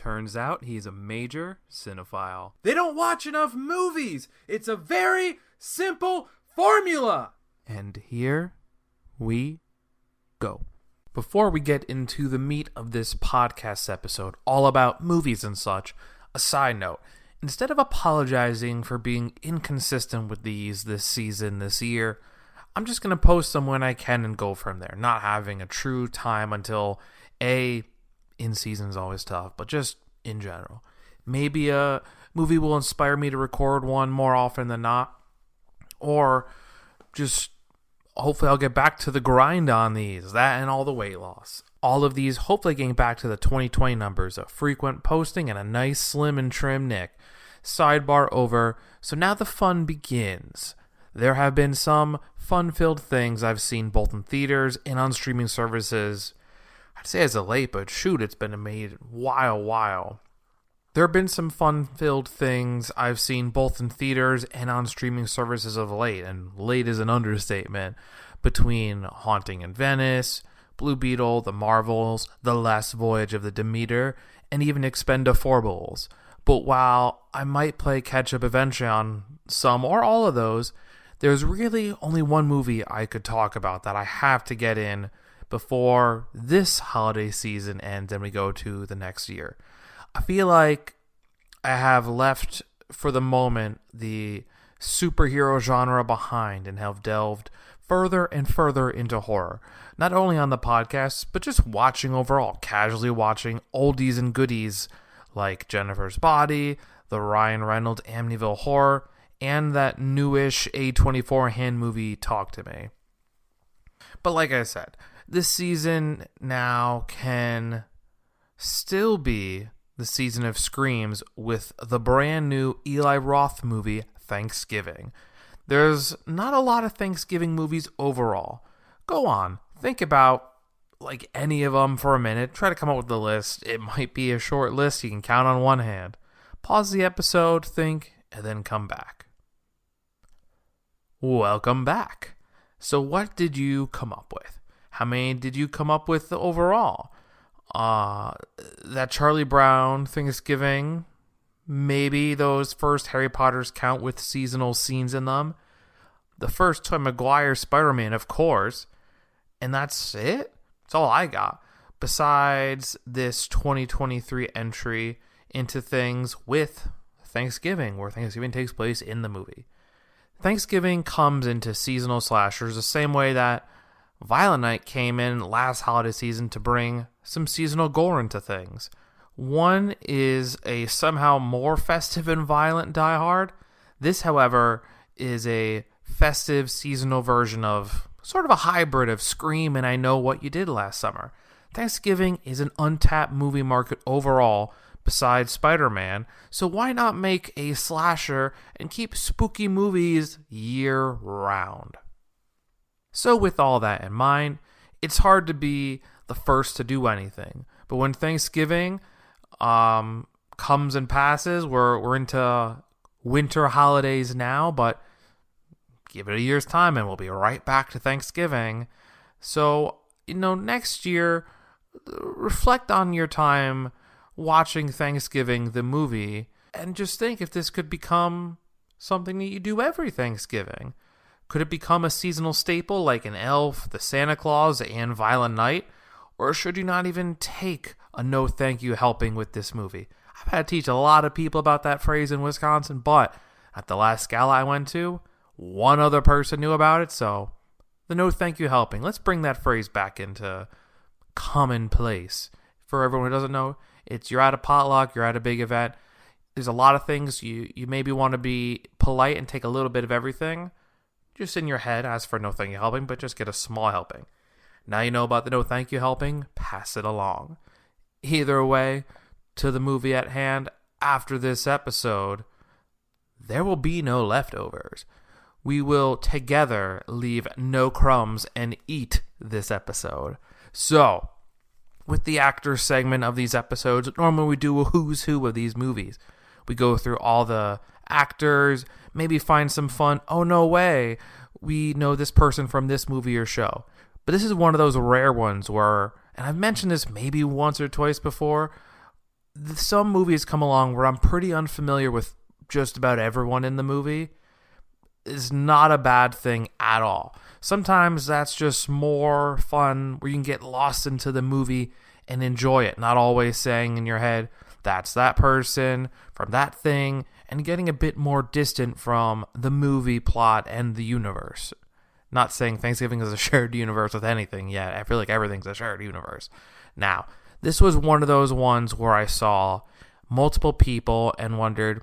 Turns out he's a major cinephile. They don't watch enough movies. It's a very simple formula. And here we go. Before we get into the meat of this podcast episode, all about movies and such, a side note. Instead of apologizing for being inconsistent with these this season, this year, I'm just going to post them when I can and go from there. Not having a true time until in season is always tough, but just in general. Maybe a movie will inspire me to record one more often than not. Or just hopefully I'll get back to the grind on these. That and all the weight loss. All of these hopefully getting back to the 2020 numbers of frequent posting and a nice slim and trim Nick. Sidebar over. So now the fun begins. There have been some fun-filled things I've seen both in theaters and on streaming services. I'd say as of late, but shoot, it's been made a while. There have been some fun-filled things I've seen both in theaters and on streaming services of late, and late is an understatement, between Haunting in Venice, Blue Beetle, The Marvels, The Last Voyage of the Demeter, and even Expendables. But while I might play catch-up eventually on some or all of those, there's really only one movie I could talk about that I have to get in before this holiday season ends and we go to the next year. I feel like I have left, for the moment, the superhero genre behind and have delved further and further into horror. Not only on the podcast, but just watching overall, casually watching oldies and goodies like Jennifer's Body, the Ryan Reynolds Amityville Horror, and that newish A24 hand movie Talk to Me. But like I said, this season now can still be the season of screams with the brand new Eli Roth movie, Thanksgiving. There's not a lot of Thanksgiving movies overall. Go on, think about like any of them for a minute. Try to come up with the list. It might be a short list you can count on one hand. Pause the episode, think, and then come back. Welcome back. So what did you come up with? How many did you come up with overall? That Charlie Brown Thanksgiving, maybe those first Harry Potters count with seasonal scenes in them. The first Tobey Maguire Spider-Man, of course. And that's it? That's all I got. Besides this 2023 entry into things with Thanksgiving, where Thanksgiving takes place in the movie. Thanksgiving comes into seasonal slashers the same way that Violent Night came in last holiday season to bring some seasonal gore into things. One is a somehow more festive and violent Die Hard. This, however, is a festive seasonal version of sort of a hybrid of Scream and I Know What You Did Last Summer. Thanksgiving is an untapped movie market overall besides Spider-Man, so why not make a slasher and keep spooky movies year-round? So with all that in mind, it's hard to be the first to do anything. But when Thanksgiving comes and passes, we're into winter holidays now, but give it a year's time and we'll be right back to Thanksgiving. So, next year, reflect on your time watching Thanksgiving, the movie, and just think if this could become something that you do every Thanksgiving. Could it become a seasonal staple like an Elf, the Santa Claus, and Violent Night? Or should you not even take a no thank you helping with this movie? I've had to teach a lot of people about that phrase in Wisconsin, but at the last gala I went to, one other person knew about it, so the no thank you helping. Let's bring that phrase back into commonplace. For everyone who doesn't know, it's you're at a potluck, you're at a big event. There's a lot of things you maybe want to be polite and take a little bit of everything. Just in your head, ask for no thank you helping, but just get a small helping. Now you know about the no thank you helping, pass it along. Either way, to the movie at hand, after this episode, there will be no leftovers. We will together leave no crumbs and eat this episode. So, with the actor segment of these episodes, normally we do a who's who of these movies. We go through all the actors, maybe find some fun, oh no way, we know this person from this movie or show. But this is one of those rare ones where, and I've mentioned this maybe once or twice before, some movies come along where I'm pretty unfamiliar with just about everyone in the movie. Is not a bad thing at all. Sometimes that's just more fun where you can get lost into the movie and enjoy it, not always saying in your head, that's that person from that thing, and getting a bit more distant from the movie plot and the universe. Not saying Thanksgiving is a shared universe with anything yet. I feel like everything's a shared universe. Now, this was one of those ones where I saw multiple people and wondered,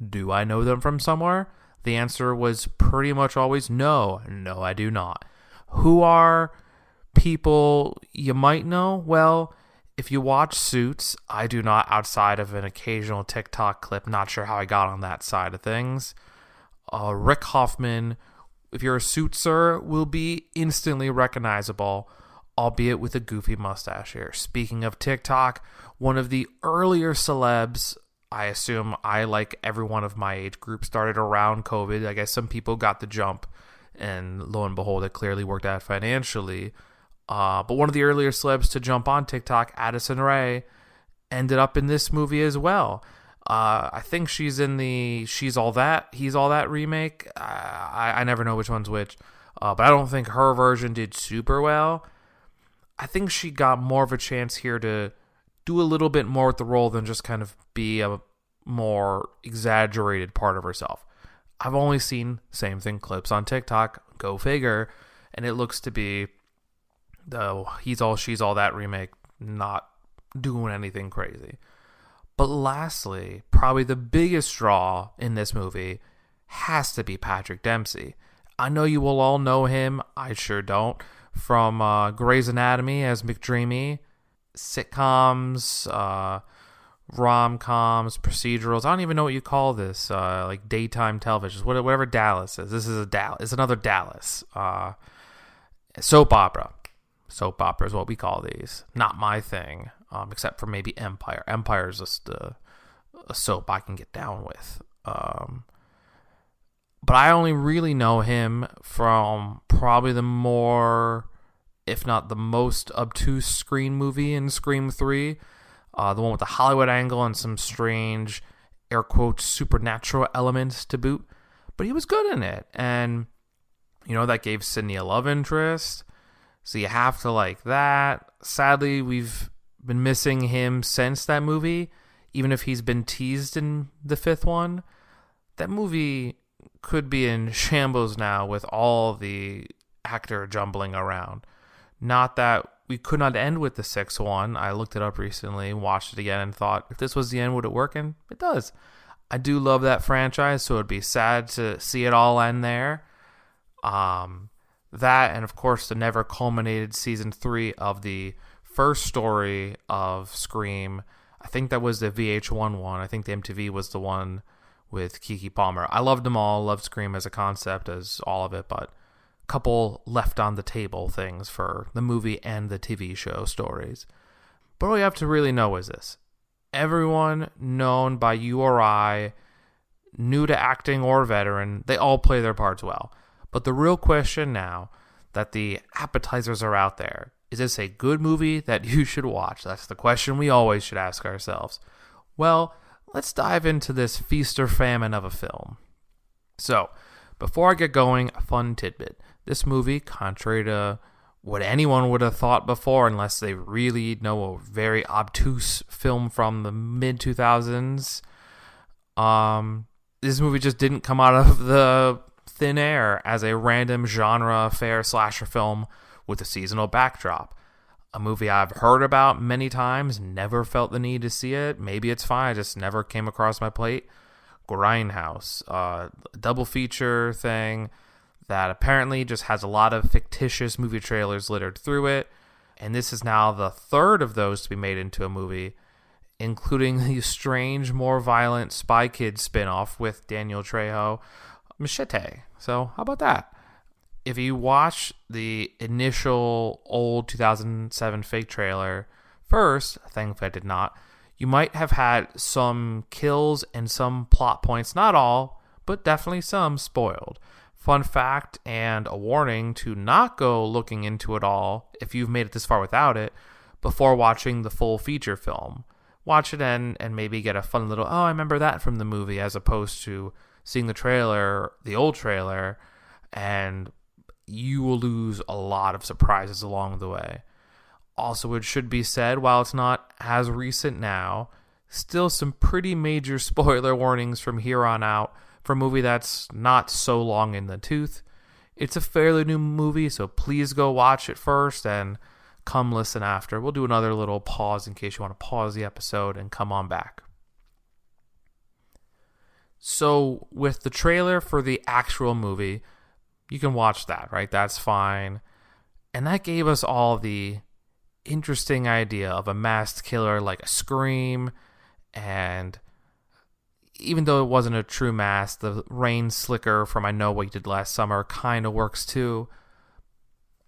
do I know them from somewhere? The answer was pretty much always no. No, I do not. Who are people you might know? Well, if you watch Suits, I do not, outside of an occasional TikTok clip. Not sure how I got on that side of things. Rick Hoffman, if you're a Suitser, will be instantly recognizable, albeit with a goofy mustache here. Speaking of TikTok, one of the earlier celebs, I assume I, like everyone of my age group, started around COVID. I guess some people got the jump, and lo and behold, it clearly worked out financially. But one of the earlier celebs to jump on TikTok, Addison Rae, ended up in this movie as well. I think she's in the She's All That, He's All That remake. I never know which one's which. But I don't think her version did super well. I think she got more of a chance here to do a little bit more with the role than just kind of be a more exaggerated part of herself. I've only seen same thing clips on TikTok, go figure, and it looks to be the He's All, She's All That remake not doing anything crazy. But lastly, probably the biggest draw in this movie has to be Patrick Dempsey. I know you will all know him, I sure don't, from Grey's Anatomy as McDreamy, sitcoms, rom-coms, procedurals. I don't even know what you call this, like daytime television, whatever Dallas is. This is it's another Dallas. Soap opera. Soap opera is what we call these. Not my thing, except for maybe Empire. Empire is just a soap I can get down with. But I only really know him from probably the more, if not the most obtuse Scream movie in Scream 3. The one with the Hollywood angle and some strange, air quotes, supernatural elements to boot. But he was good in it. And, that gave Sydney a love interest. So you have to like that. Sadly, we've been missing him since that movie. Even if he's been teased in the fifth one. That movie could be in shambles now with all the actor jumbling around. Not that we could not end with the sixth one. I looked it up recently, watched it again, and thought, if this was the end, would it work? And it does. I do love that franchise, so it'd be sad to see it all end there. That, and of course, the never culminated season 3 of the first story of Scream. I think that was the VH1 one. I think the MTV was the one with Keke Palmer. I loved them all. Loved Scream as a concept, as all of it, but a couple left on the table things for the movie and the TV show stories. But all you have to really know is this. Everyone known by you or I, new to acting or veteran, they all play their parts well. But the real question now that the appetizers are out there, is this a good movie that you should watch? That's the question we always should ask ourselves. Well, let's dive into this feast or famine of a film. So, before I get going, a fun tidbit. This movie, contrary to what anyone would have thought before, unless they really know a very obtuse film from the mid-2000s, this movie just didn't come out of the thin air as a random genre fair slasher film with a seasonal backdrop. A movie I've heard about many times, never felt the need to see it. Maybe it's fine, I just never came across my plate. Grindhouse, a double feature thing that apparently just has a lot of fictitious movie trailers littered through it. And this is now the third of those to be made into a movie, including the strange, more violent Spy Kids spinoff with Daniel Trejo, Machete. So how about that? If you watch the initial old 2007 fake trailer first, thankfully I did not, you might have had some kills and some plot points, not all, but definitely some, spoiled. Fun fact and a warning to not go looking into it all, if you've made it this far without it, before watching the full feature film. watch it and maybe get a fun little, oh, I remember that from the movie, as opposed to seeing the old trailer, and you will lose a lot of surprises along the way. Also, it should be said, while it's not as recent now, still some pretty major spoiler warnings from here on out for a movie that's not so long in the tooth. It's a fairly new movie, so please go watch it first and come listen after. We'll do another little pause in case you want to pause the episode and come on back. So with the trailer for the actual movie, you can watch that, right? That's fine. And that gave us all the interesting idea of a masked killer like a Scream, and even though it wasn't a true mask, the rain slicker from I Know What You Did Last Summer kind of works too.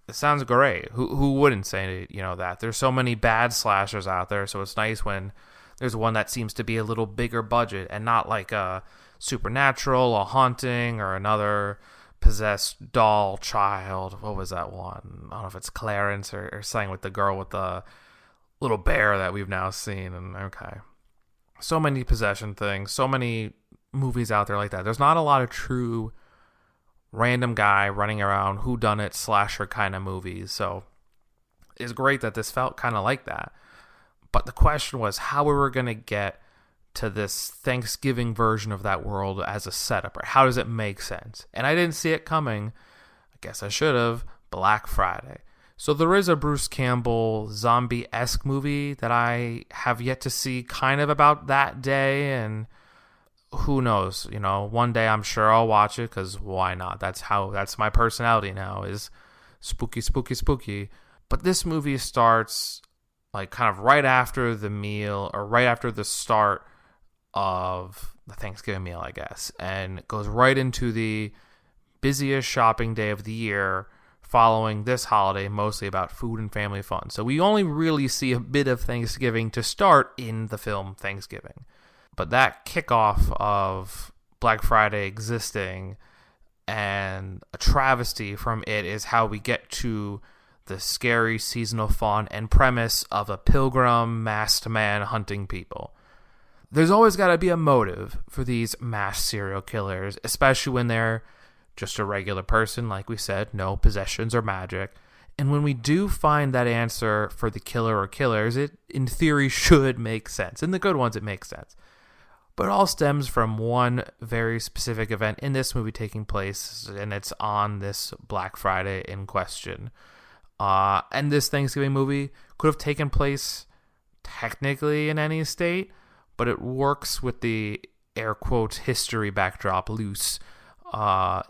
It sounds great. Who wouldn't say, that? There's so many bad slashers out there, so it's nice when there's one that seems to be a little bigger budget and not like a Supernatural, a Haunting, or another possessed doll child. What was that one? I don't know if it's Clarence or something with the girl with the little bear that we've now seen. And okay. So many possession things, so many movies out there like that. There's not a lot of true random guy running around whodunit slasher kind of movies. So it's great that this felt kind of like that. But the question was how we were going to get to this Thanksgiving version of that world as a setup, right? How does it make sense? And I didn't see it coming. I guess I should have. Black Friday. So there is a Bruce Campbell zombie-esque movie that I have yet to see kind of about that day, and who knows, one day I'm sure I'll watch it, because why not? That's my personality now, is spooky, spooky, spooky. But this movie starts like kind of right after the meal, or right after the start of the Thanksgiving meal, I guess, and it goes right into the busiest shopping day of the year following this holiday, mostly about food and family fun. So we only really see a bit of Thanksgiving to start in the film Thanksgiving. But that kickoff of Black Friday existing and a travesty from it is how we get to the scary seasonal fun and premise of a pilgrim masked man hunting people. There's always got to be a motive for these mass serial killers, especially when they're just a regular person, like we said, no possessions or magic. And when we do find that answer for the killer or killers, it in theory should make sense. In the good ones, it makes sense. But it all stems from one very specific event in this movie taking place, and it's on this Black Friday in question. And this Thanksgiving movie could have taken place technically in any state, but it works with the air quote history backdrop loose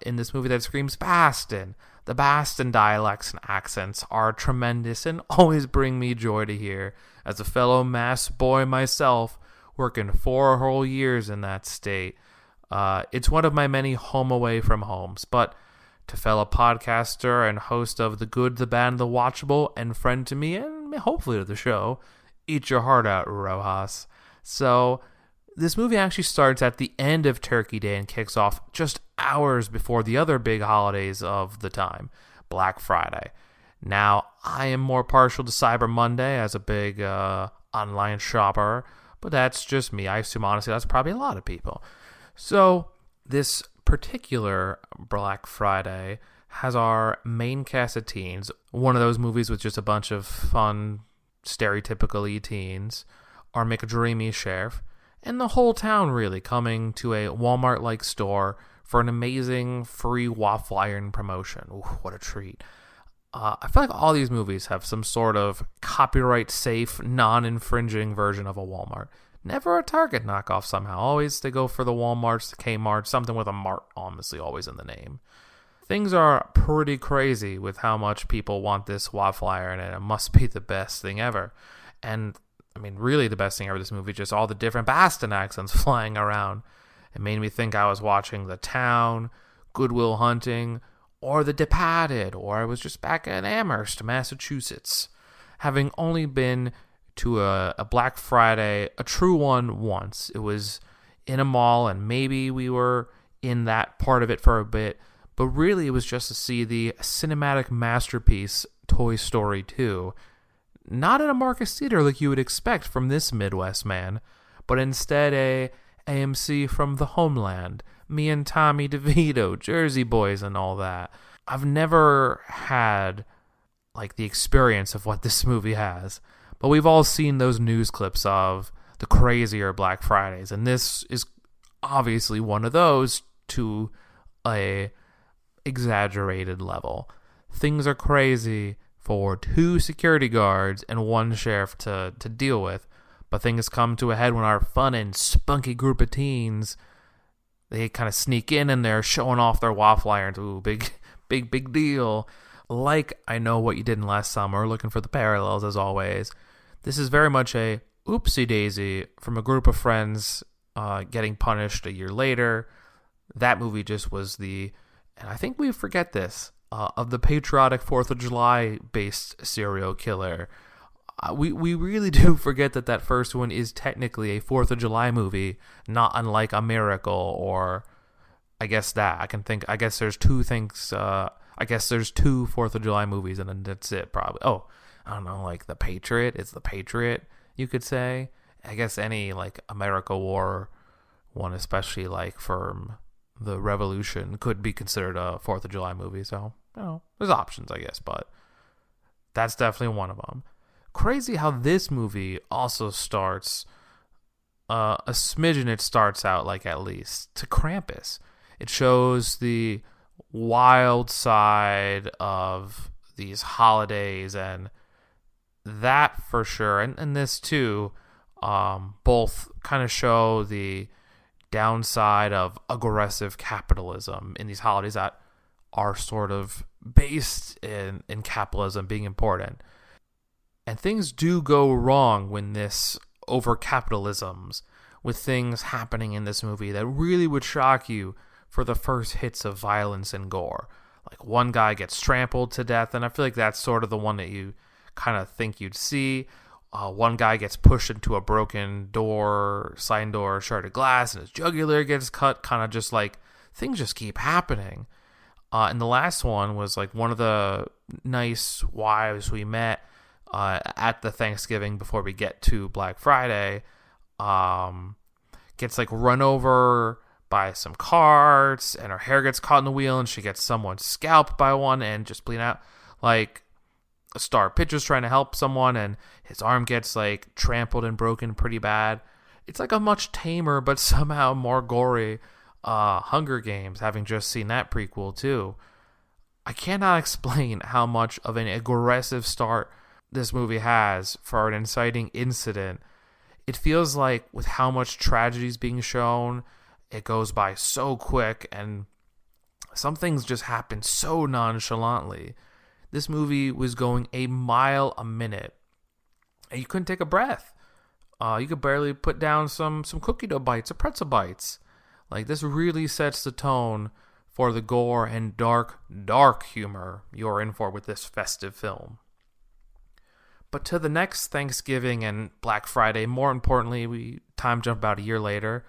in this movie that screams Bahstahn. The Bahstahn dialects and accents are tremendous and always bring me joy to hear. As a fellow Mass boy myself, working 4 whole years in that state, it's one of my many home away from homes. But to fellow podcaster and host of The Good, the Bad, and the Watchable, and friend to me and hopefully to the show, eat your heart out, Rojas. So this movie actually starts at the end of Turkey Day and kicks off just hours before the other big holidays of the time, Black Friday. Now, I am more partial to Cyber Monday as a big online shopper, but that's just me. I assume, honestly, that's probably a lot of people. So this particular Black Friday has our main cast of teens, one of those movies with just a bunch of fun, stereotypical teens, our McDreamy sheriff, and the whole town really coming to a Walmart-like store for an amazing free waffle iron promotion. Ooh, what a treat. I feel like all these movies have some sort of copyright-safe, non-infringing version of a Walmart. Never a Target knockoff somehow. Always they go for the Walmarts, the Kmarts, something with a Mart, honestly, always in the name. Things are pretty crazy with how much people want this waffle iron, and it must be the best thing ever. And I mean, really the best thing ever, this movie, just all the different Bahstahn accents flying around. It made me think I was watching The Town, Good Will Hunting, or The Departed, or I was just back in Amherst, Massachusetts. Having only been to a Black Friday, a true one, once. It was in a mall, and maybe we were in that part of it for a bit, but really it was just to see the cinematic masterpiece Toy Story 2. not at a Marcus Theater like you would expect from this Midwest man, but instead a AMC from the homeland, me and Tommy DeVito, Jersey Boys and all that. I've never had like the experience of what this movie has, but we've all seen those news clips of the crazier Black Fridays, and this is obviously one of those to a exaggerated level. Things are crazy for 2 security guards and 1 sheriff to deal with, but things come to a head when our fun and spunky group of teens, they kind of sneak in and they're showing off their waffle irons. Ooh, big deal. Like I Know What You Did in Last Summer, looking for the parallels as always. This is very much a oopsie daisy from a group of friends getting punished a year later. That movie just was and I think we forget this, of the patriotic 4th of July based serial killer. We really do forget that first one is technically a 4th of July movie, not unlike A Miracle or I guess there's 2 things, I guess there's 2 4th of July movies and then that's it probably. Oh, I don't know, like The Patriot. It's The Patriot, you could say. I guess any like America War one, especially like from the Revolution, could be considered a 4th of July movie. So, there's options, I guess, but that's definitely one of them. Crazy how this movie also starts a smidgen. It starts out like at least to Krampus. It shows the wild side of these holidays, and that for sure, and this too, both kind of show the downside of aggressive capitalism in these holidays that are sort of based in capitalism being important. And things do go wrong when this over capitalisms, with things happening in this movie that really would shock you for the first hits of violence and gore. Like one guy gets trampled to death, and I feel like that's sort of the one that you kind of think you'd see. One guy gets pushed into a broken door, sliding door, shard of glass, and his jugular gets cut. Kind of just like things just keep happening. And the last one was like one of the nice wives we met at the Thanksgiving before we get to Black Friday, gets like run over by some carts, and her hair gets caught in the wheel, and she gets someone scalped by one and just bleeding out. Like a star pitcher's trying to help someone, and his arm gets like trampled and broken pretty bad. It's like a much tamer but somehow more gory Hunger Games, having just seen that prequel too. I cannot explain how much of an aggressive start this movie has for an inciting incident. It feels like with how much tragedy is being shown, it goes by so quick, and some things just happen so nonchalantly. This movie was going a mile a minute, and you couldn't take a breath. You could barely put down some cookie dough bites or pretzel bites. Like, this really sets the tone for the gore and dark humor you're in for with this festive film. But to the next Thanksgiving and Black Friday, more importantly, we time jump about a year later,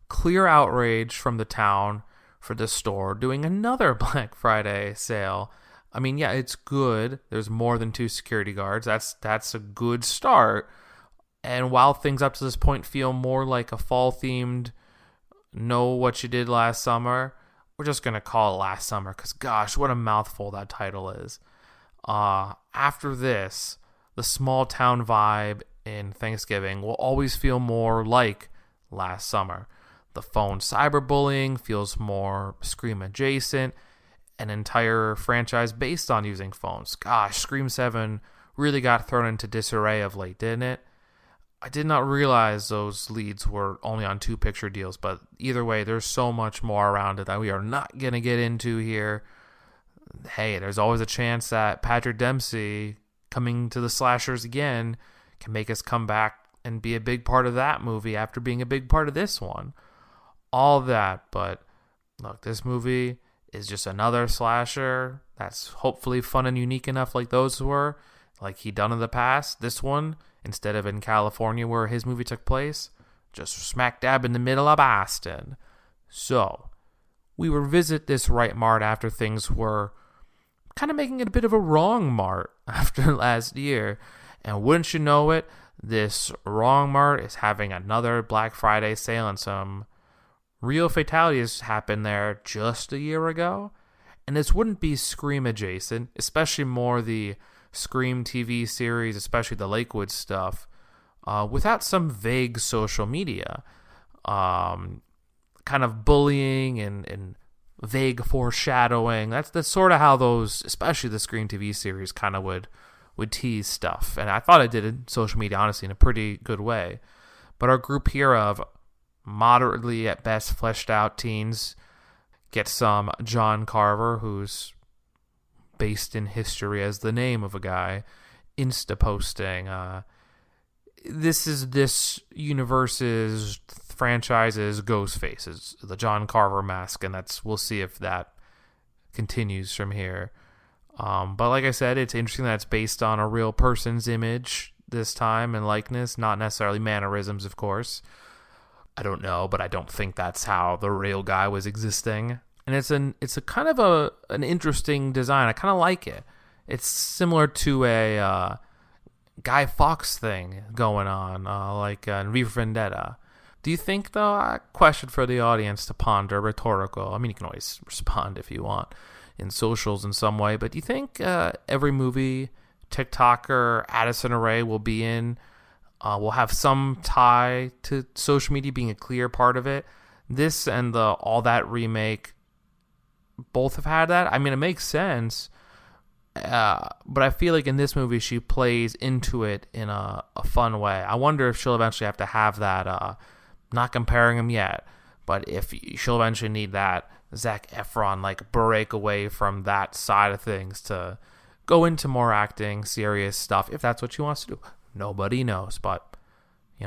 clear outrage from the town for the store doing another Black Friday sale. I mean, yeah, it's good. There's more than 2 security guards. That's a good start. And while things up to this point feel more like a fall-themed Know What You Did Last Summer, we're just going to call it Last Summer because, gosh, what a mouthful that title is. After this, the small town vibe in Thanksgiving will always feel more like Last Summer. The phone cyberbullying feels more Scream adjacent, an entire franchise based on using phones. Gosh, Scream 7 really got thrown into disarray of late, didn't it? I did not realize those leads were only on 2 picture deals, but either way, there's so much more around it that we are not going to get into here. Hey, there's always a chance that Patrick Dempsey coming to the slashers again can make us come back and be a big part of that movie after being a big part of this one. All that, but look, this movie is just another slasher that's hopefully fun and unique enough like those were, like he done in the past. This one, instead of in California where his movie took place, just smack dab in the middle of Bahstahn. So, we revisit this right mart after things were kind of making it a bit of a wrong mart after last year. And wouldn't you know it, this Wrong Mart is having another Black Friday sale, and some real fatalities happened there just a year ago. And this wouldn't be Scream adjacent, especially more the Scream TV series, especially the Lakewood stuff, without some vague social media. Kind of bullying and vague foreshadowing. That's sort of how those, especially the Scream TV series, kind of would tease stuff. And I thought it did in social media, honestly, in a pretty good way. But our group here of moderately at best fleshed out teens get some John Carver, who's based in history as the name of a guy, Insta posting. This is this universe's franchise's Ghostface, is the John Carver mask, and we'll see if that continues from here. But like I said, it's interesting that it's based on a real person's image this time and likeness, not necessarily mannerisms, of course. I don't know, but I don't think that's how the real guy was existing. And it's a kind of an interesting design. I kind of like it. It's similar to a Guy Fawkes thing going on, like in V for Vendetta. Do you think, though, a question for the audience to ponder, rhetorical, I mean, you can always respond if you want in socials in some way, but do you think every movie TikToker Addison Rae will be in will have some tie to social media being a clear part of it? This and the All That remake both have had that. I mean, it makes sense, but I feel like in this movie she plays into it in a fun way. I wonder if she'll eventually have to have that, not comparing them yet, but if she'll eventually need that Zac Efron like break away from that side of things to go into more acting, serious stuff, if that's what she wants to do. Nobody knows, but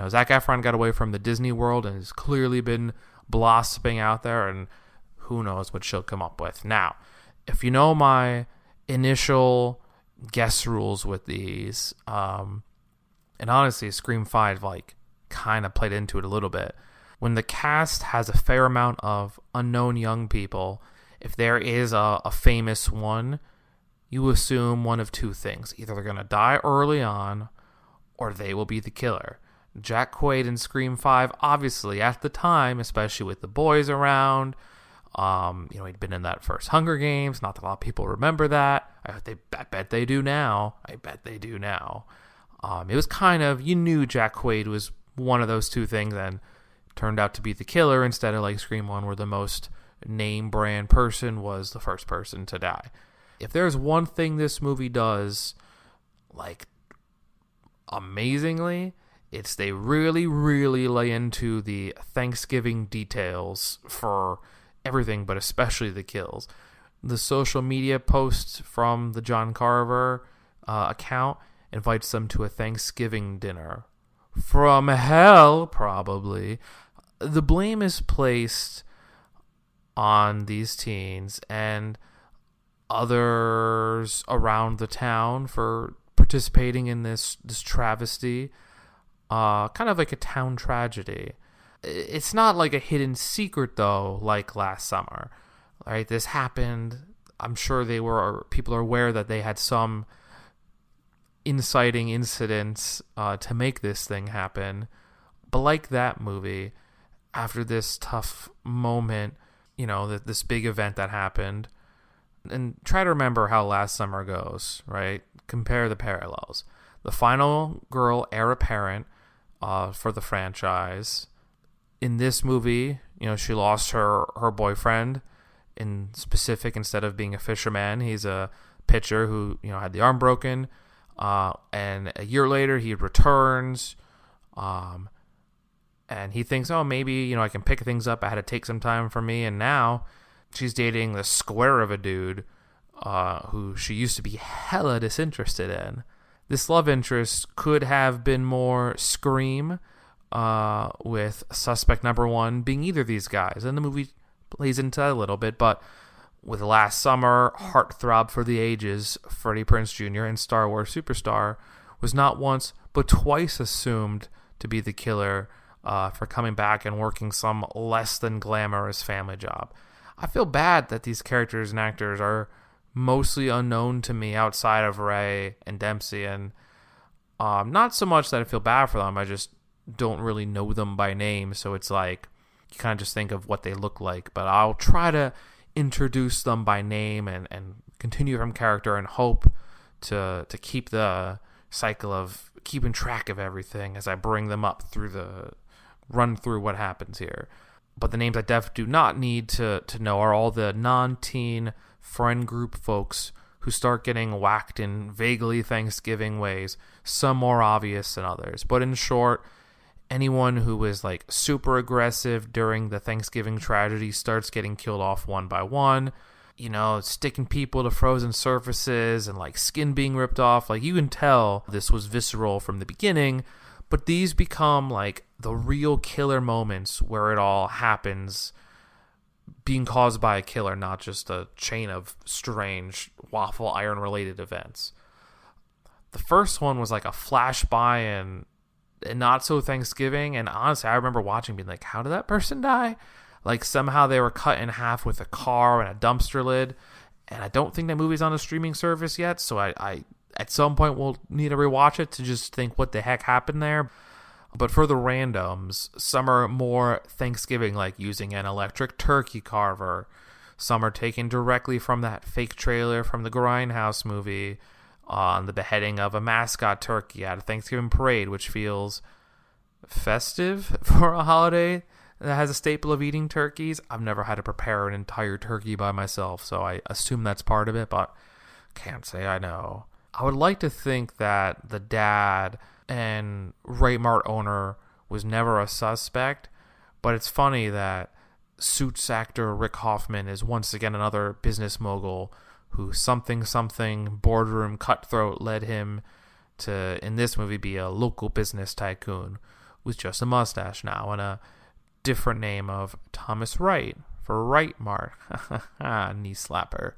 Zac Efron got away from the Disney world and has clearly been blossoming out there, and who knows what she'll come up with. Now, if you know my initial guess rules with these, and honestly, Scream 5 kind of played into it a little bit. When the cast has a fair amount of unknown young people, if there is a famous one, you assume one of two things. Either they're going to die early on, or they will be the killer. Jack Quaid in Scream 5, obviously, at the time, especially with the boys around, he'd been in that first Hunger Games. Not that a lot of people remember that. I bet they do now. It was kind of, you knew Jack Quaid was one of those two things, and turned out to be the killer instead of like Scream 1, where the most name brand person was the first person to die. If there's one thing this movie does, amazingly, it's they really, really lay into the Thanksgiving details for everything, but especially the kills. The social media post from the John Carver account invites them to a Thanksgiving dinner from hell, probably. The blame is placed on these teens and others around the town for participating in this travesty, kind of like a town tragedy. It's not like a hidden secret, though, like last summer. Right? This happened. I'm sure people are aware that they had some inciting incidents to make this thing happen. But like that movie, after this tough moment, this big event that happened, and try to remember how last summer goes, right? Compare the parallels. The final girl heir apparent for the franchise. In this movie, she lost her boyfriend in specific. Instead of being a fisherman, he's a pitcher who, had the arm broken. And a year later, he returns. And he thinks, oh, maybe, I can pick things up. I had to take some time for me. And now she's dating the square of a dude who she used to be hella disinterested in. This love interest could have been more Scream, with suspect number one being either of these guys. And the movie plays into that a little bit. But with Last Summer, heartthrob for the ages, Freddie Prinze Jr. and Star Wars superstar was not once but twice assumed to be the killer for coming back and working some less than glamorous family job. I feel bad that these characters and actors are mostly unknown to me outside of Ray and Dempsey, and Not so much that I feel bad for them. I just don't really know them by name. So it's like you kind of just think of what they look like. But I'll try to introduce them by name and continue from character and hope to keep the cycle of keeping track of everything as I bring them up run through what happens here. But the names I definitely do not need to know are all the non-teen friend group folks who start getting whacked in vaguely Thanksgiving ways, some more obvious than others. But in short, anyone who is like super aggressive during the Thanksgiving tragedy starts getting killed off one by one. You know, sticking people to frozen surfaces and like skin being ripped off. Like you can tell this was visceral from the beginning, but these become like the real killer moments where it all happens being caused by a killer, not just a chain of strange waffle iron related events. The first one was like a flash by and not so Thanksgiving, and honestly I remember watching being like, how did that person die? Like somehow they were cut in half with a car and a dumpster lid, and I don't think that movie's on a streaming service yet, so I at some point will need to rewatch it to just think what the heck happened there. But for the randoms, some are more Thanksgiving, like using an electric turkey carver. Some are taken directly from that fake trailer from the Grindhouse movie on the beheading of a mascot turkey at a Thanksgiving parade, which feels festive for a holiday that has a staple of eating turkeys. I've never had to prepare an entire turkey by myself, so I assume that's part of it, but can't say I know. I would like to think that the dad and Right Mart owner was never a suspect, but it's funny that Suits actor Rick Hoffman is once again another business mogul who something boardroom cutthroat led him to, in this movie, be a local business tycoon with just a mustache now and a different name of Thomas Wright for Right Mart. Knee slapper.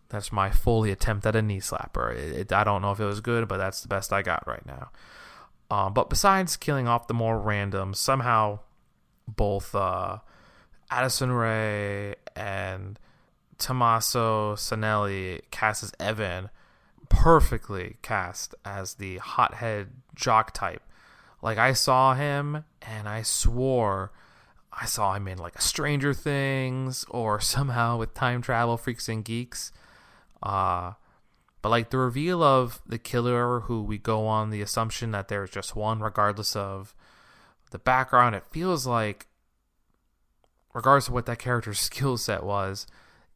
That's my Foley attempt at a knee slapper. I don't know if it was good, but that's the best I got right now. But besides killing off the more random, somehow both Addison Rae and Tommaso Sanelli cast as Evan perfectly cast as the hothead jock type. Like I saw him and I swore I saw him in like a Stranger Things or somehow with Time Travel Freaks and Geeks. But like the reveal of the killer, who we go on the assumption that there's just one regardless of the background, it feels like regardless of what that character's skill set was,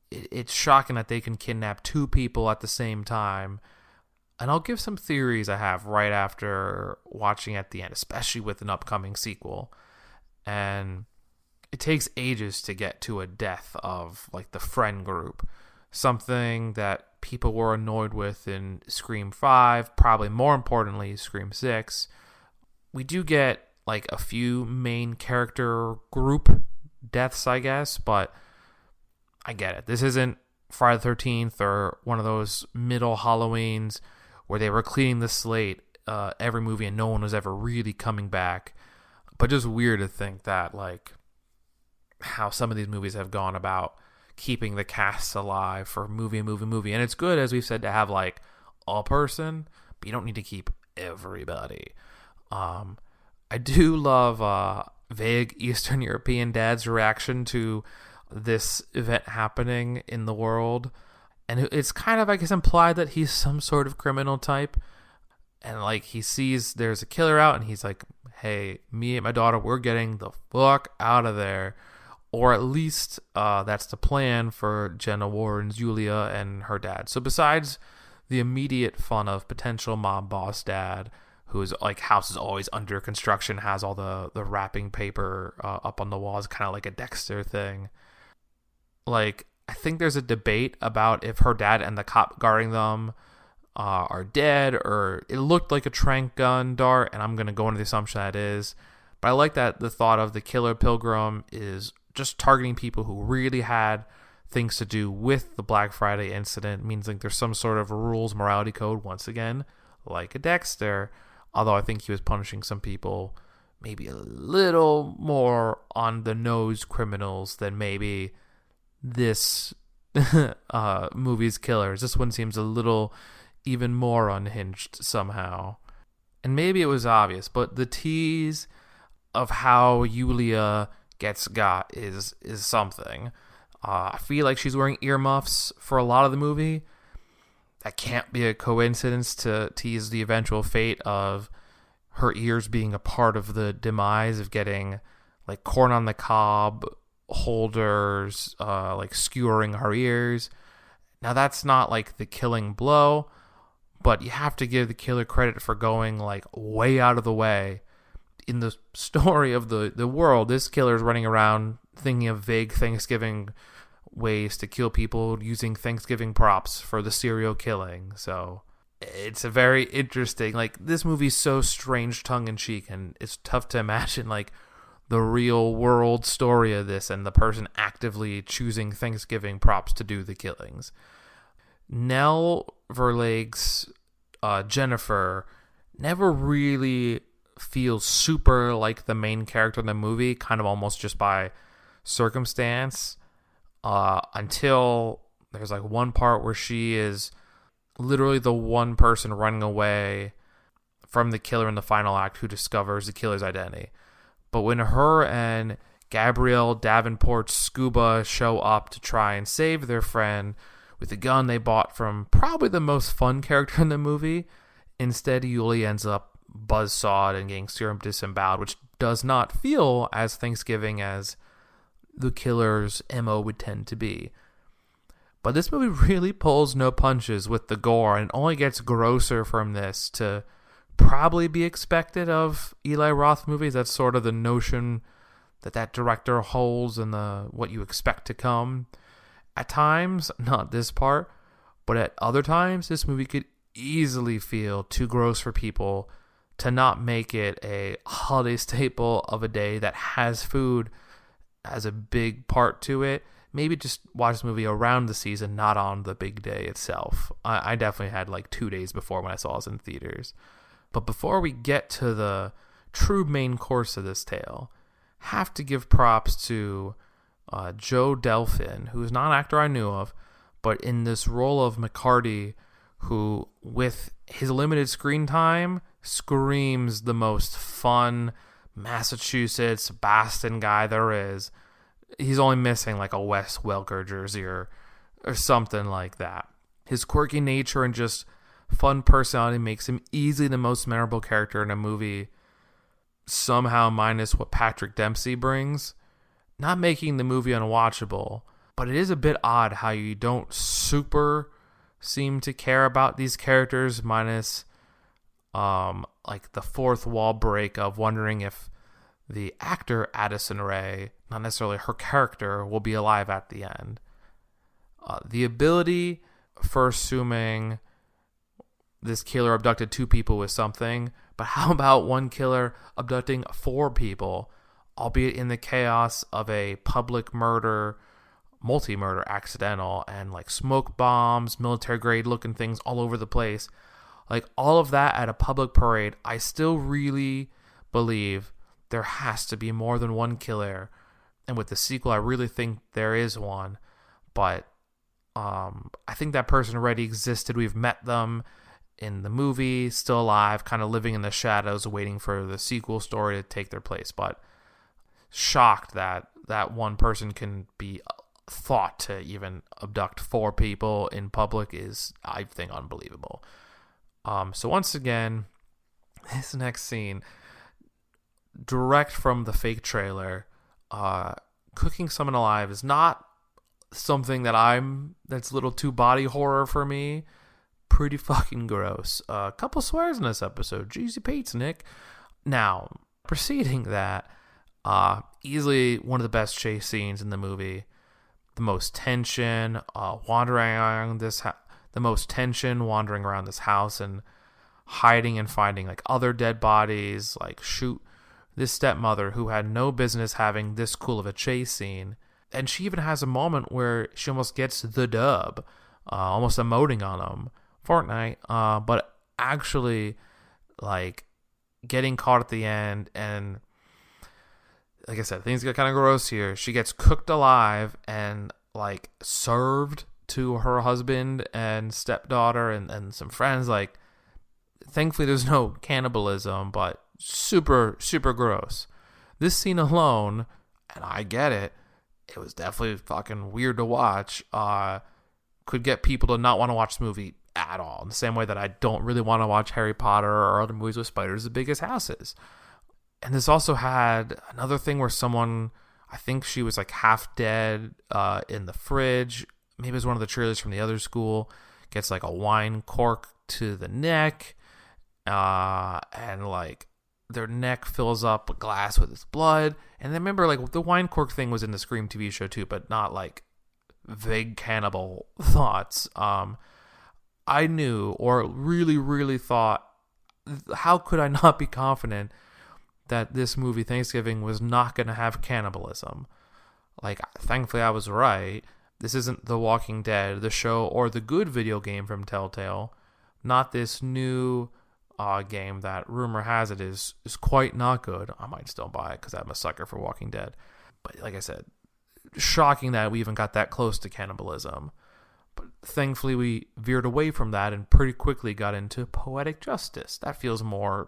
it's shocking that they can kidnap two people at the same time. And I'll give some theories I have right after watching at the end, especially with an upcoming sequel. And it takes ages to get to a death of like the friend group. Something that people were annoyed with in Scream 5, probably more importantly, Scream 6. We do get like a few main character group deaths, I guess, but I get it. This isn't Friday the 13th or one of those middle Halloweens where they were cleaning the slate every movie and no one was ever really coming back. But just weird to think that, like, how some of these movies have gone about keeping the cast alive for movie. And it's good, as we've said, to have like a person, but you don't need to keep everybody. I do love vague Eastern European dad's reaction to this event happening in the world. And it's kind of, I guess, implied that he's some sort of criminal type. And like he sees there's a killer out and he's like, hey, me and my daughter, we're getting the fuck out of there. Or at least that's the plan for Jenna Warren's Julia and her dad. So besides the immediate fun of potential mob boss dad, whose like house is always under construction, has all the wrapping paper up on the walls, kind of like a Dexter thing. Like, I think there's a debate about if her dad and the cop guarding them are dead, or it looked like a tranq gun dart, and I'm going to go into the assumption that it is. But I like that the thought of the killer pilgrim is just targeting people who really had things to do with the Black Friday incident. Means like there's some sort of rules, morality code, once again, like a Dexter. Although I think he was punishing some people maybe a little more on the nose criminals than maybe this movie's killers. This one seems a little even more unhinged somehow. And maybe it was obvious, but the tease of how Yulia gets got is something. I feel like she's wearing earmuffs for a lot of the movie. That can't be a coincidence to tease the eventual fate of her ears being a part of the demise of getting like corn on the cob holders, like skewering her ears. Now that's not like the killing blow, but you have to give the killer credit for going like way out of the way. In the story of the world, this killer is running around thinking of vague Thanksgiving ways to kill people using Thanksgiving props for the serial killing. So it's a very interesting, like, this movie's so strange tongue-in-cheek, and it's tough to imagine like the real world story of this and the person actively choosing Thanksgiving props to do the killings. Nell Verlague's Jennifer never really feels super like the main character in the movie, kind of almost just by circumstance, until there's like one part where she is literally the one person running away from the killer in the final act who discovers the killer's identity. But when her and Gabrielle Davenport's Scuba show up to try and save their friend with a gun they bought from probably the most fun character in the movie, instead Yuli ends up buzzsawed and getting serum disemboweled, which does not feel as Thanksgiving as the killer's MO would tend to be. But this movie really pulls no punches with the gore, and only gets grosser from this to probably be expected of Eli Roth movies. That's sort of the notion that director holds and what you expect to come. At times, not this part, but at other times, this movie could easily feel too gross for people to not make it a holiday staple of a day that has food as a big part to it. Maybe just watch this movie around the season, not on the big day itself. I definitely had like 2 days before when I saw this in theaters. But before we get to the true main course of this tale, have to give props to Joe Delfin, who is not an actor I knew of, but in this role of McCarty, who with his limited screen time screams the most fun Massachusetts Bahstahn guy there is. He's only missing like a Wes Welker jersey or something like that. His quirky nature and just fun personality makes him easily the most memorable character in a movie, somehow minus what Patrick Dempsey brings. Not making the movie unwatchable, but it is a bit odd how you don't super seem to care about these characters, minus like the fourth wall break of wondering if the actor Addison Rae, not necessarily her character, will be alive at the end. The ability for assuming this killer abducted 2 people is something, but how about one killer abducting 4 people, albeit in the chaos of a public murder, multi-murder accidental, and like smoke bombs, military grade looking things all over the place. Like all of that at a public parade, I still really believe there has to be more than one killer. And with the sequel, I really think there is one. But I think that person already existed. We've met them in the movie, still alive, kind of living in the shadows, waiting for the sequel story to take their place. But shocked that one person can be thought to even abduct 4 people in public is, I think, unbelievable. So once again, this next scene, direct from the fake trailer, cooking someone alive is not something that's a little too body horror for me. Pretty fucking gross. A couple swears in this episode. Jeezy Pates, Nick. Now, preceding that, easily one of the best chase scenes in the movie. The most tension, wandering around this house and hiding and finding like other dead bodies, like shoot this stepmother who had no business having this cool of a chase scene. And she even has a moment where she almost gets the dub, almost emoting on him, Fortnite, but actually like getting caught at the end. And like I said, things get kind of gross here. She gets cooked alive and like served to her husband and stepdaughter and some friends. Like, thankfully there's no cannibalism, but super, super gross. This scene alone, and I get it, it was definitely fucking weird to watch, could get people to not want to watch the movie at all. In the same way that I don't really want to watch Harry Potter or other movies with spiders as big as houses. And this also had another thing where someone, I think she was like half dead in the fridge. Maybe it was one of the cheerleaders from the other school. Gets like a wine cork to the neck. And like their neck fills up a glass with its blood. And then remember, like, the wine cork thing was in the Scream TV show too, but not like vague cannibal thoughts. I knew, or really, really thought, how could I not be confident that this movie Thanksgiving was not going to have cannibalism? Like, thankfully I was right. This isn't The Walking Dead, the show, or the good video game from Telltale. Not this new game that rumor has it is quite not good. I might still buy it because I'm a sucker for Walking Dead. But like I said, shocking that we even got that close to cannibalism. But thankfully we veered away from that and pretty quickly got into poetic justice. That feels more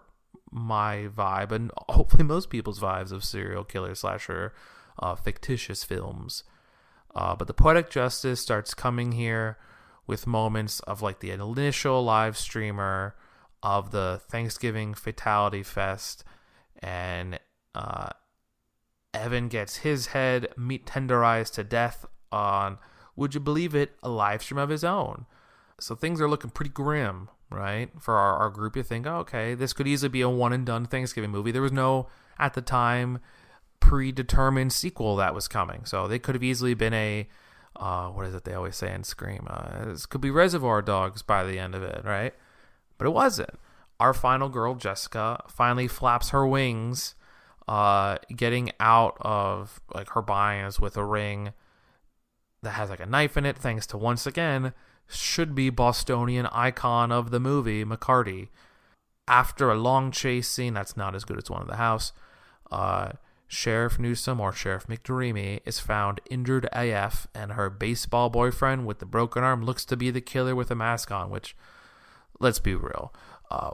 my vibe, and hopefully most people's vibes of serial killer slasher fictitious films. But the poetic justice starts coming here with moments of like the initial live streamer of the Thanksgiving Fatality Fest, and Evan gets his head meat tenderized to death on, would you believe it, a live stream of his own. So things are looking pretty grim, right? For our group, you think, oh, okay, this could easily be a one and done Thanksgiving movie. There was no, at the time, predetermined sequel that was coming. So they could have easily been a, what is it they always say in Scream? This could be Reservoir Dogs by the end of it, right? But it wasn't. Our final girl, Jessica, finally flaps her wings, getting out of like her binds with a ring that has like a knife in it, thanks to, once again, should be Bostonian icon of the movie, McCarty. After a long chase scene that's not as good as one in the house, Sheriff Newsom, or Sheriff McDreamy, is found injured AF, and her baseball boyfriend with the broken arm looks to be the killer with a mask on, which, let's be real.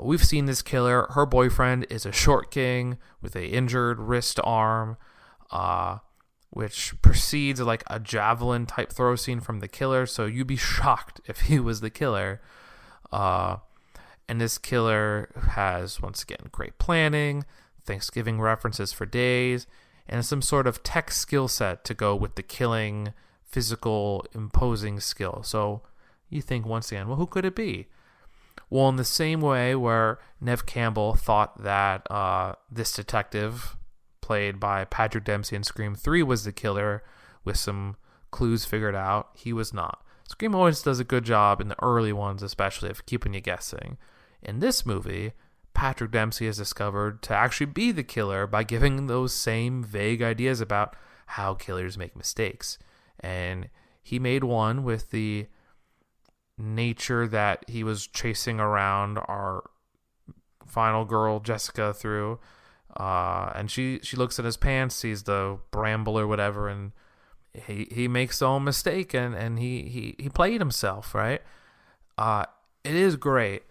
We've seen this killer. Her boyfriend is a short king with a injured wrist arm, which precedes like a javelin type throw scene from the killer. So you'd be shocked if he was the killer. And this killer has, once again, great planning, Thanksgiving references for days, and some sort of tech skill set to go with the killing, physical, imposing skill. So you think, once again, well, who could it be? Well, in the same way where Nev Campbell thought that this detective, played by Patrick Dempsey in Scream 3, was the killer with some clues figured out, he was not. Scream always does a good job in the early ones, especially, of keeping you guessing. In this movie, Patrick Dempsey is discovered to actually be the killer by giving those same vague ideas about how killers make mistakes. And he made one with the nature that he was chasing around our final girl, Jessica, through. And she looks at his pants, sees the bramble or whatever, and he makes the own mistake, and he played himself, right? It is great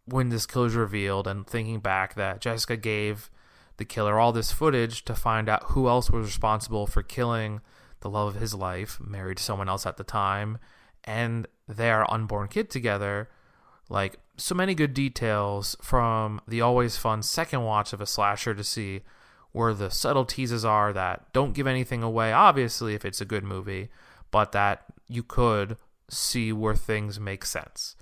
when this kill is revealed, and thinking back that Jessica gave the killer all this footage to find out who else was responsible for killing the love of his life, married to someone else at the time, and their unborn kid together. Like, so many good details from the always fun second watch of a slasher to see where the subtle teases are that don't give anything away, obviously, if it's a good movie, but that you could see where things make sense.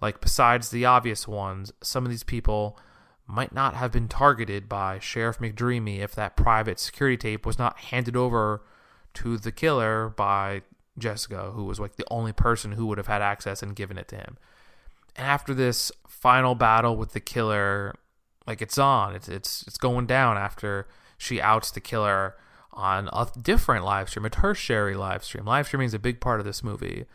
Like, besides the obvious ones, some of these people might not have been targeted by Sheriff McDreamy if that private security tape was not handed over to the killer by Jessica, who was like the only person who would have had access and given it to him. And after this final battle with the killer, like, it's on. It's going down after she outs the killer on a different live stream, a tertiary live stream. Live streaming is a big part of this movie.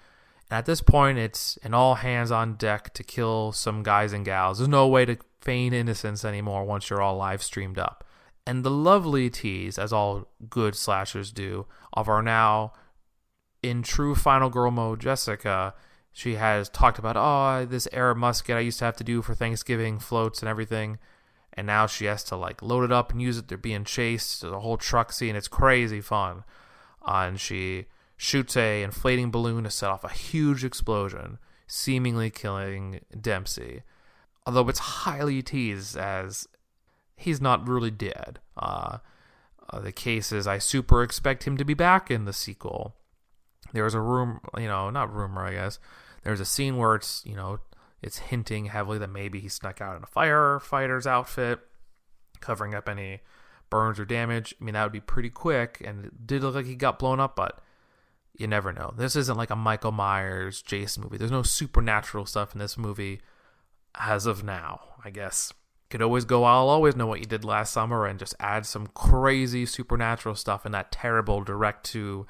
And at this point, it's an all hands on deck to kill some guys and gals. There's no way to feign innocence anymore once you're all live streamed up. And the lovely tease, as all good slashers do, of our now in true Final Girl mode, Jessica, she has talked about, oh, this Arab musket I used to have to do for Thanksgiving floats and everything. And now she has to like load it up and use it. They're being chased. The whole truck scene. It's crazy fun. And she shoots a inflating balloon to set off a huge explosion, seemingly killing Dempsey. Although it's highly teased as he's not really dead. The case is I super expect him to be back in the sequel. There's a not rumor, I guess. There's a scene where it's hinting heavily that maybe he snuck out in a firefighter's outfit, covering up any burns or damage. I mean, that would be pretty quick, and it did look like he got blown up, but you never know. This isn't like a Michael Myers, Jason movie. There's no supernatural stuff in this movie as of now, I guess. Could always go, I'll always know what you did last summer, and just add some crazy supernatural stuff in that terrible direct-to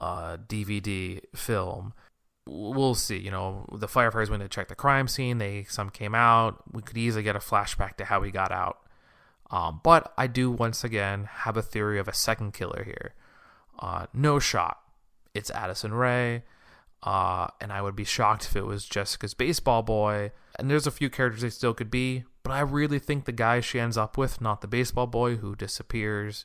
DVD film. We'll see. The firefighters went to check the crime scene. Some came out. We could easily get a flashback to how he got out. But I do once again have a theory of a second killer here. No shot. It's Addison Rae. And I would be shocked if it was Jessica's baseball boy. And there's a few characters they still could be, but I really think the guy she ends up with, not the baseball boy who disappears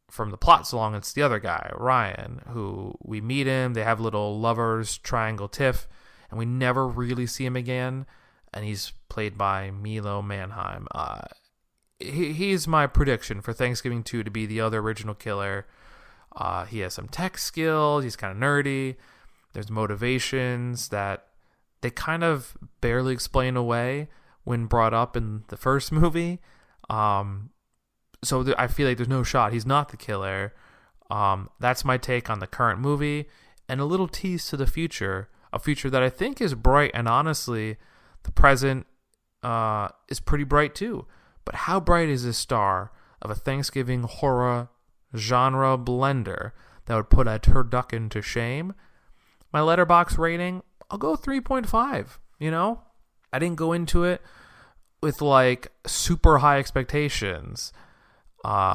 from the plot so long, it's the other guy, Ryan, who we meet him. They have little lovers triangle tiff, and we never really see him again. And he's played by Milo Manheim. He's my prediction for Thanksgiving 2 to be the other original killer. He has some tech skills. He's kind of nerdy. There's motivations that they kind of barely explain away when brought up in the first movie. So I feel like there's no shot he's not the killer. That's my take on the current movie, and a little tease to the future. A future that I think is bright, and honestly, the present is pretty bright too. But how bright is this star of a Thanksgiving horror genre blender that would put a turducken to shame? My Letterboxd rating, I'll go 3.5. I didn't go into it with like super high expectations.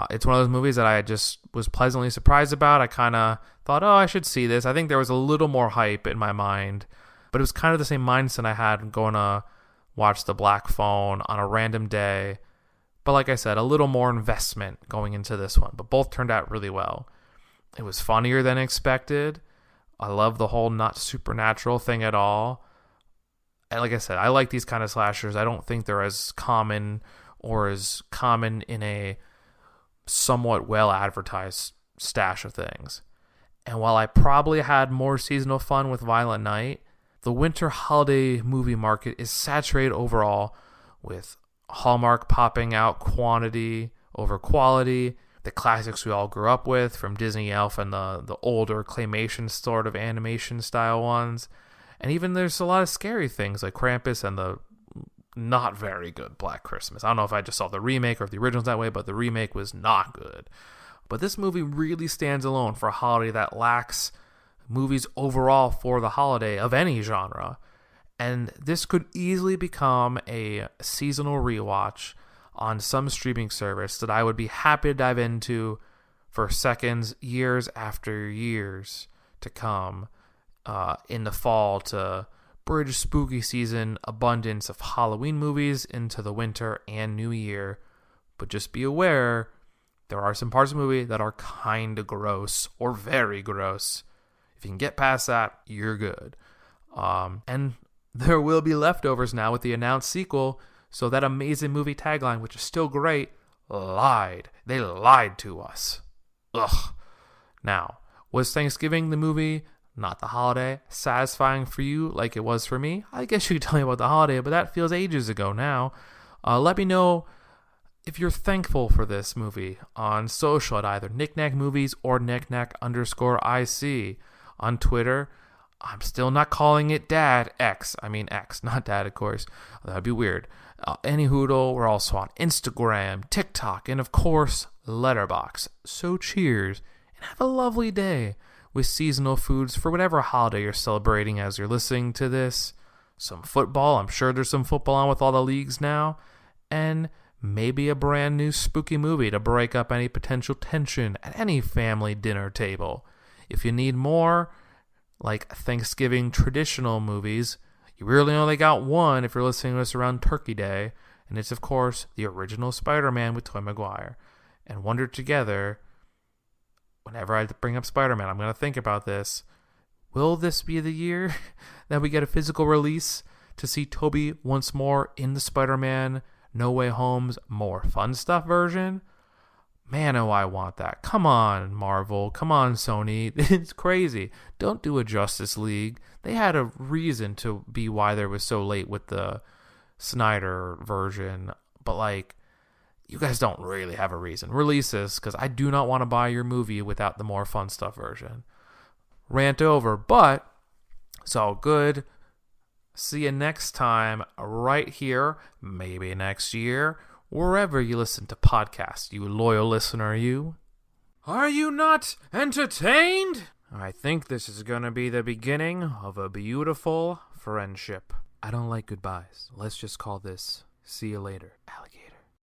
It's one of those movies that I just was pleasantly surprised about. I kind of thought, I should see this. I think there was a little more hype in my mind, but it was kind of the same mindset I had going to watch The Black Phone on a random day. But like I said, a little more investment going into this one, but both turned out really well. It was funnier than expected. I love the whole not supernatural thing at all. And like I said, I like these kind of slashers. I don't think they're as common in a somewhat well advertised stash of things. And while I probably had more seasonal fun with Violent Night, the winter holiday movie market is saturated overall with Hallmark popping out quantity over quality, the classics we all grew up with from Disney Elf and the older claymation sort of animation style ones. And even there's a lot of scary things like Krampus and the not very good Black Christmas. I don't know if I just saw the remake or if the original's that way, but the remake was not good. But this movie really stands alone for a holiday that lacks movies overall for the holiday of any genre. And this could easily become a seasonal rewatch on some streaming service that I would be happy to dive into for seconds, years after years to come in the fall to bridge spooky season abundance of Halloween movies into the winter and New Year. But just be aware, there are some parts of the movie that are kind of gross or very gross. If you can get past that, you're good. And there will be leftovers now with the announced sequel, so that amazing movie tagline, which is still great, lied. They lied to us. Ugh. Now, was Thanksgiving the movie, not the holiday, satisfying for you like it was for me? I guess you could tell me about the holiday, but that feels ages ago now. Let me know if you're thankful for this movie on social at either Knickknack Movies or knickknack_IC on Twitter. I'm still not calling it Dad X. I mean X, not Dad, of course. That'd be weird. Any hoodle, we're also on Instagram, TikTok, and of course, Letterboxd. So cheers, and have a lovely day with seasonal foods for whatever holiday you're celebrating as you're listening to this. Some football, I'm sure there's some football on with all the leagues now. And maybe a brand new spooky movie to break up any potential tension at any family dinner table. If you need more, like Thanksgiving traditional movies, you really only got one if you're listening to us around Turkey Day, and it's, of course, the original Spider-Man with Tobey Maguire. And Wonder Together, whenever I bring up Spider-Man, I'm going to think about this. Will this be the year that we get a physical release to see Tobey once more in the Spider-Man No Way Home's More Fun Stuff version? Man, oh, I want that. Come on, Marvel. Come on, Sony. It's crazy. Don't do a Justice League. They had a reason to be why they was so late with the Snyder version. But, like, you guys don't really have a reason. Release this, because I do not want to buy your movie without the More Fun Stuff version. Rant over, but it's all good. See you next time right here, maybe next year, wherever you listen to podcasts, you loyal listener, you. Are you not entertained? I think this is going to be the beginning of a beautiful friendship. I don't like goodbyes. Let's just call this see you later, alligator.